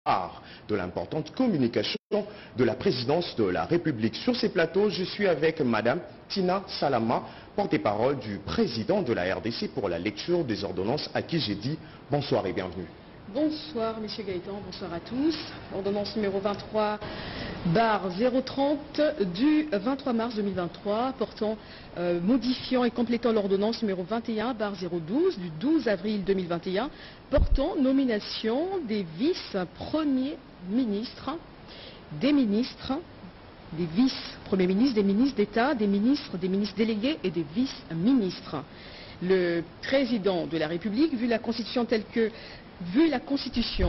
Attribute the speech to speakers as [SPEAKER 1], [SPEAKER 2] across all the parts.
[SPEAKER 1] part de l'importante communication de la présidence de la République. Sur ces plateaux, je suis avec Madame Tina Salama, porte-parole du président de la RDC pour la lecture des ordonnances, à qui j'ai dit bonsoir et bienvenue.
[SPEAKER 2] Bonsoir Monsieur Gaëtan, bonsoir à tous. Ordonnance numéro 23/030 du 23 mars 2023 portant, modifiant et complétant l'ordonnance numéro 21/012 du 12 avril 2021 portant nomination des vice-premiers ministres, des ministres, des vice-premiers ministres, des ministres d'État, des ministres délégués et des vice-ministres. Le président de la République, vu la Constitution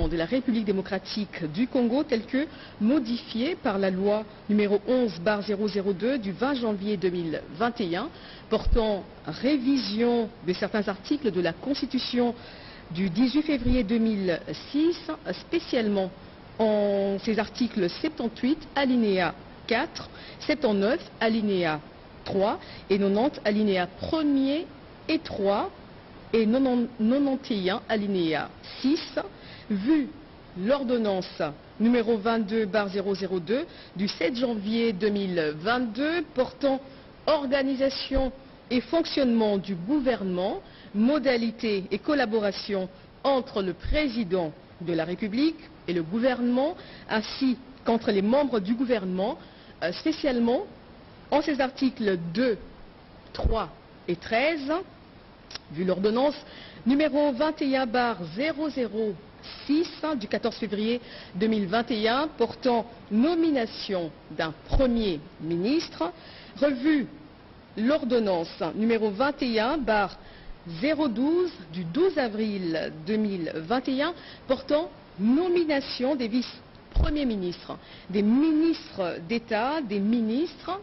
[SPEAKER 2] de la République démocratique du Congo telle que modifiée par la loi numéro 11/002 du 20 janvier 2021 portant révision de certains articles de la Constitution du 18 février 2006, spécialement en ces articles 78 alinéa 4, 79 alinéa 3 et 90 alinéa 1er et 3 et 91 alinéa 6, vu l'ordonnance numéro 22/002 du 7 janvier 2022 portant organisation et fonctionnement du gouvernement, modalités et collaboration entre le président de la République et le gouvernement, ainsi qu'entre les membres du gouvernement, spécialement en ces articles 2, 3 et 13, vu l'ordonnance numéro 21/006 du 14 février 2021 portant nomination d'un Premier ministre, revu l'ordonnance numéro 21/012 du 12 avril 2021 portant nomination des vice-premiers ministres, des ministres d'État, des ministres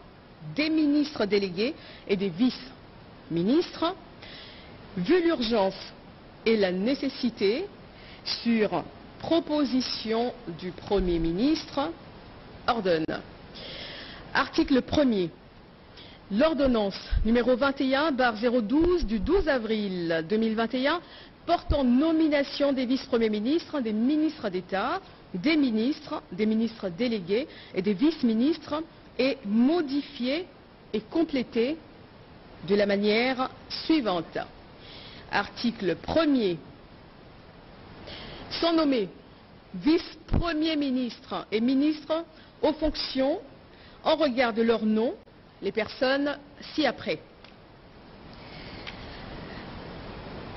[SPEAKER 2] délégués et des vice-ministres. Vu l'urgence et la nécessité, sur proposition du Premier ministre, ordonne. Article 1er. L'ordonnance numéro 21/012 du 12 avril 2021 portant nomination des vice-premiers ministres, des ministres d'État, des ministres délégués et des vice-ministres est modifiée et complétée de la manière suivante. Article 1er. Sont nommés vice-premiers ministres et ministres aux fonctions en regard de leur nom les personnes ci-après.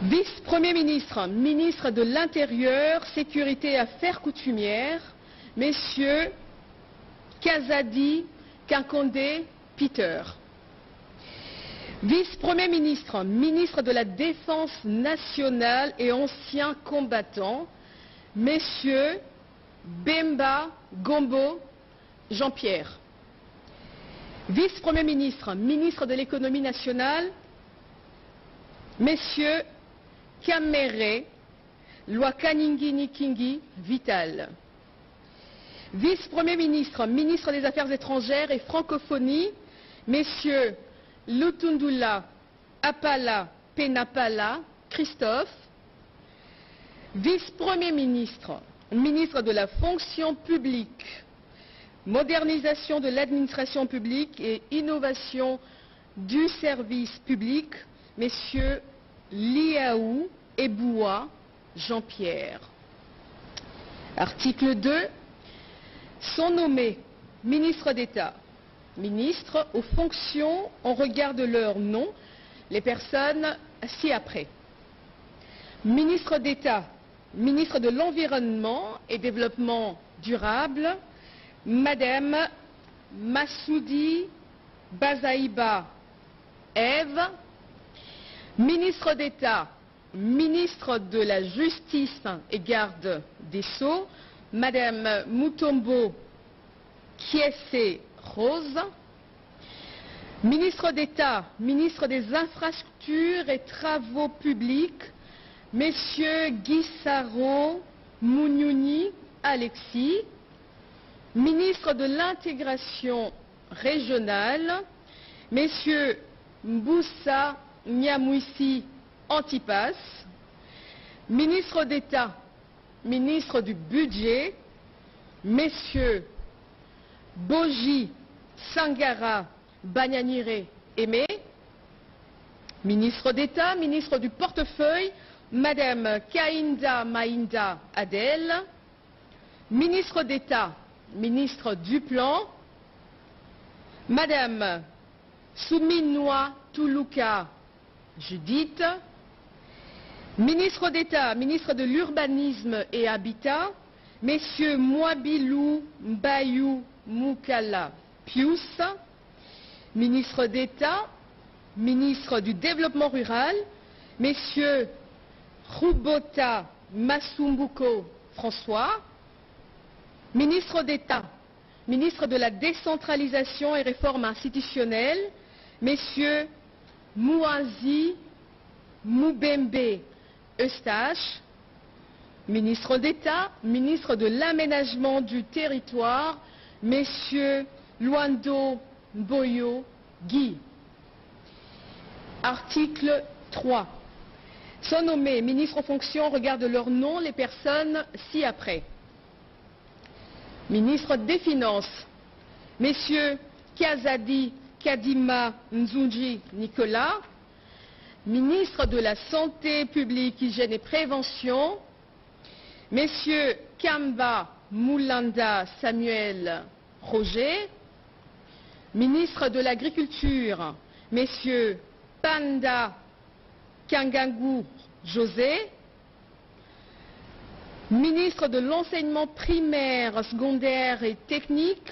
[SPEAKER 2] Vice-premier ministre, ministre de l'Intérieur, Sécurité et Affaires coutumières, messieurs Kazadi Kinkonde Peter. Vice-premier ministre, ministre de la Défense nationale et anciens combattants, messieurs Bemba Gombo Jean-Pierre. Vice-premier ministre, ministre de l'économie nationale, messieurs Kamere Lwakaningui Nikingi Vital. Vice-premier ministre, ministre des Affaires étrangères et francophonie, messieurs Lutundula Apala Penapala Christophe. Vice-premier ministre, ministre de la fonction publique, modernisation de l'administration publique et innovation du service public, messieurs Liaou Eboua Jean-Pierre. Article 2. Sont nommés ministres d'État, ministres aux fonctions en regard de leur nom, les personnes ci-après. Ministre d'État, ministre de l'Environnement et Développement durable, Madame Massoudi Bazaïba Ève. Ministre d'État, ministre de la Justice et Garde des Sceaux, Madame Mutombo Kiese Rose. Ministre d'État, ministre des Infrastructures et Travaux publics, Messieurs Guissaro Mouniouni Alexis. Ministre de l'Intégration régionale, Messieurs Mboussa Nyamwisi Antipas. Ministre d'État, ministre du Budget, Messieurs Boji Sangara Bagnanire Aimé, ministre d'État, ministre du portefeuille, Madame Kainda Mainda Adel, ministre d'État, ministre du Plan, Madame Souminoua Toulouka Judith, ministre d'État, ministre de l'Urbanisme et Habitat, Messieurs Mouabilou Mbayou Moukala Pius, ministre d'État, ministre du Développement rural, Messieurs Roubota Masumbuko François, ministre d'État, ministre de la décentralisation et réforme institutionnelle, Messieurs Mouazi Moubembe Eustache, ministre d'État, ministre de l'aménagement du territoire, Messieurs Luando Boyo Guy. Article 3. Sont nommés ministres en fonction, regarde leur nom, les personnes ci-après. Ministre des Finances, Messieurs Kazadi Kadima Nzunji Nicolas, ministre de la Santé publique, Hygiène et Prévention, Messieurs Kamba Moulanda Samuel Roger, ministre de l'Agriculture, Messieurs Panda Kangangou José, ministre de l'Enseignement primaire, secondaire et technique,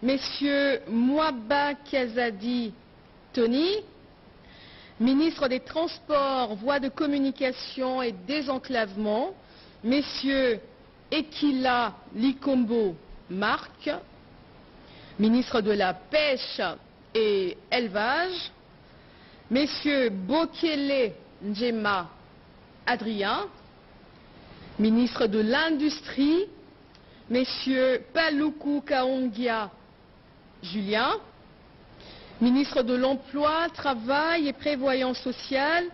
[SPEAKER 2] Messieurs Mouaba Kazadi Tony, ministre des Transports, Voies de communication et désenclavement, Messieurs Ekila Likombo Marc, ministre de la Pêche et Élevage, Messieurs Bokele Njema Adrien, ministre de l'Industrie, Messieurs Paluku Kaongia Julien, ministre de l'Emploi, Travail et Prévoyance sociale,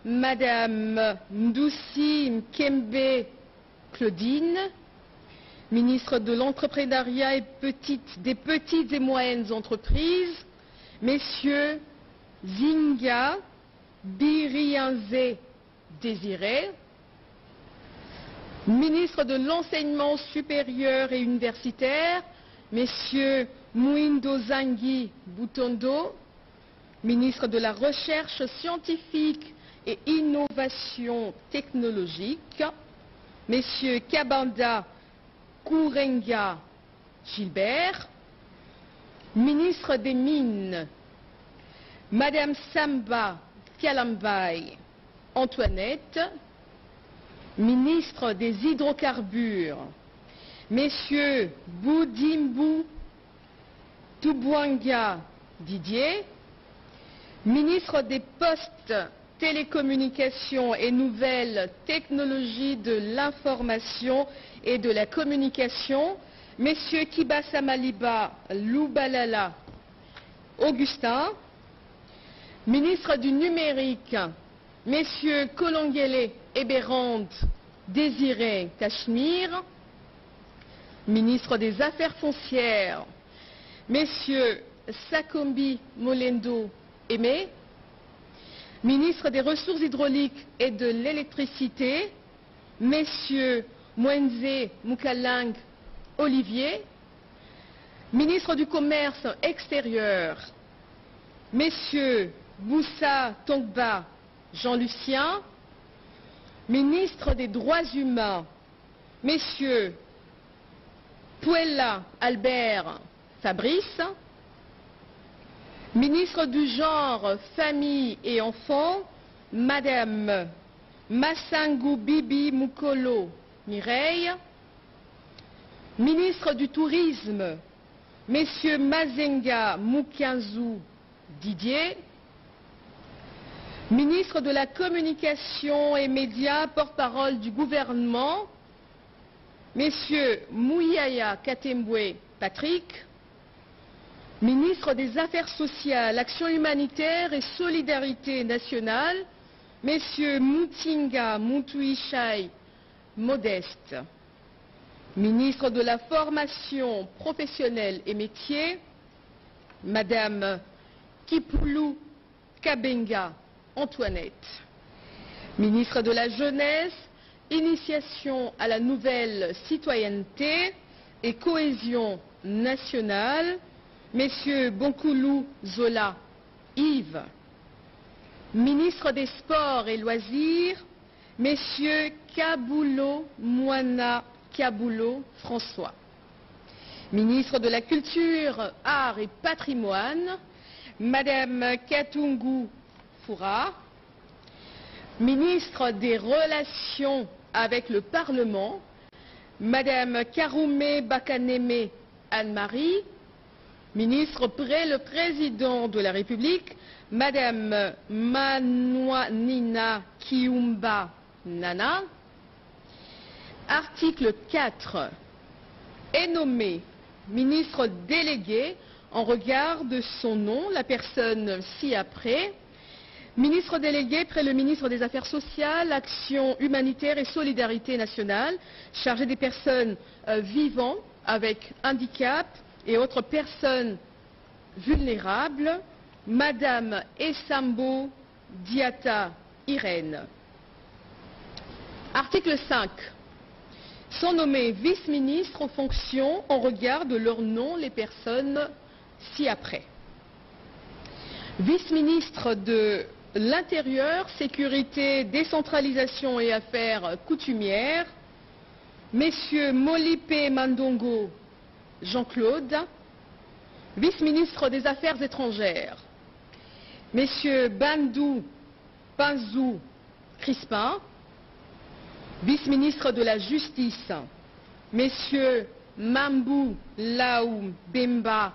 [SPEAKER 2] Madame Ndoussi Mkembe Claudine, ministre de l'Entrepreneuriat et des petites et moyennes entreprises, Messieurs Zinga Birianze Désiré, ministre de l'Enseignement supérieur et universitaire, Messieurs Mouindo Zangui Boutondo, ministre de la Recherche scientifique et innovation technologique, Messieurs Kabanda Kourenga Gilbert, ministre des Mines, Madame Samba Kalambay Antoinette, ministre des Hydrocarbures, Messieurs Boudimbu Toubouanga Didier, ministre des Postes, Télécommunications et Nouvelles Technologies de l'Information et de la Communication, Messieurs Kibasa Maliba Loubalala Augustin, ministre du Numérique, Messieurs Kolongele Eberand Désiré Cachemire, ministre des Affaires foncières, Messieurs Sakombi Molendo Aimé, ministre des Ressources hydrauliques et de l'électricité, Messieurs Mwenze Moukalang Olivier, ministre du Commerce extérieur, Messieurs Boussa Tongba Jean-Lucien, ministre des Droits humains, Messieurs Puella Albert Fabrice, ministre du Genre, Famille et Enfants, Madame Massangou Bibi Moukolo Mireille, ministre du Tourisme, Messieurs Mazenga Moukianzou Didier, ministre de la Communication et Médias, porte-parole du gouvernement, Messieurs Mouyaya Katembwe Patrick, ministre des Affaires sociales, Action humanitaire et solidarité nationale, Messieurs Moutinga Moutouichai Modeste, Ministre de la Formation professionnelle et métiers, Madame Kipoulou Kabenga Antoinette. Ministre de la Jeunesse, Initiation à la nouvelle citoyenneté et cohésion nationale, Messieurs Bonkoulou Zola Yves. Ministre des Sports et Loisirs, Messieurs Kaboulo Moana Kaboulo François. Ministre de la Culture, Arts et Patrimoine, Madame Katungu Foura. Ministre des Relations avec le Parlement, Madame Karoumé Bakaneme Anne-Marie. Ministre près le Président de la République, Madame Manouanina Kiumba Nana. Article 4. Est nommé ministre délégué en regard de son nom, la personne ci-après. Ministre délégué près le ministre des Affaires sociales, Action humanitaire et solidarité nationale, chargé des personnes vivant avec handicap et autres personnes vulnérables, Madame Essambo Diata Irène. Article 5. Sont nommés vice-ministres aux fonctions en regard de leur nom les personnes ci-après. Vice-ministre de l'Intérieur, Sécurité, Décentralisation et Affaires coutumières, Messieurs Molipe Mandongo Jean-Claude. Vice-ministre des Affaires étrangères, Messieurs Bandou Panzou Crispin. Vice-ministre de la Justice, Messieurs Mambou Laou Bemba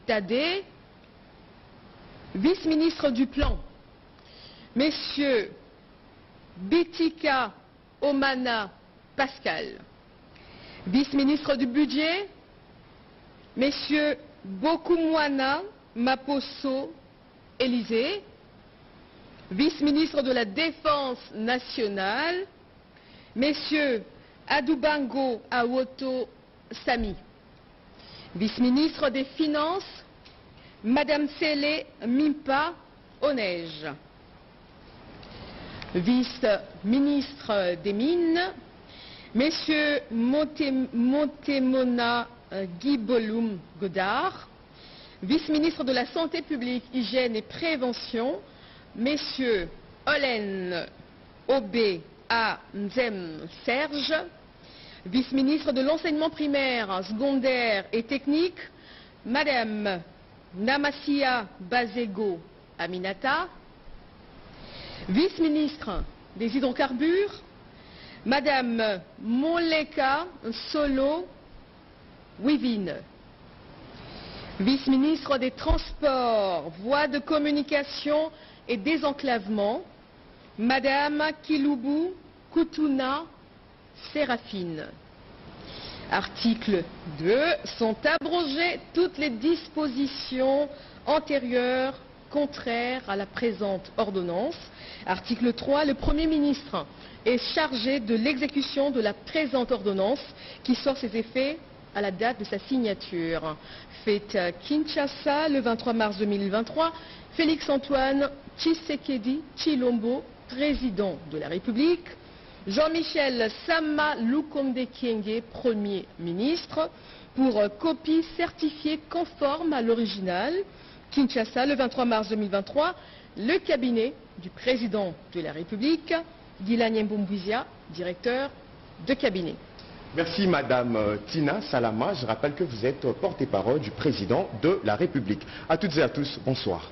[SPEAKER 2] Tadé. Vice-ministre du Plan, Messieurs Bitika Omana Pascal. Vice-ministre du Budget, Messieurs Bokumwana Maposo Élysée. Vice-ministre de la Défense nationale, Messieurs Adoubango Awoto Sami. Vice-ministre des Finances, Madame Sele Mimpa Onej. Vice-ministre des Mines, Messieurs Montemona Guibolum Godard. Vice-ministre de la Santé publique, Hygiène et Prévention, Messieurs Olen Obé A. Nzem Serge. Vice-ministre de l'Enseignement primaire, secondaire et technique, Madame Namasia Bazego Aminata. Vice-ministre des Hydrocarbures, Madame Moleka Solo Wivine. Vice-ministre des Transports, Voies de communication et désenclavement, Madame Kiloubou Koutouna Séraphine. Article 2. Sont abrogées toutes les dispositions antérieures contraires à la présente ordonnance. Article 3. Le Premier ministre est chargé de l'exécution de la présente ordonnance qui sort ses effets à la date de sa signature. Fait à Kinshasa le 23 mars 2023, Félix-Antoine Tshisekedi Tshilombo, président de la République. Jean-Michel Sama Lukonde Kyenge, Premier ministre, pour copie certifiée conforme à l'original. Kinshasa, le 23 mars 2023, le cabinet du président de la République, Guilany Mboumbouizia, directeur de cabinet.
[SPEAKER 1] Merci Madame Tina Salama. Je rappelle que vous êtes porte-parole du président de la République. À toutes et à tous, bonsoir.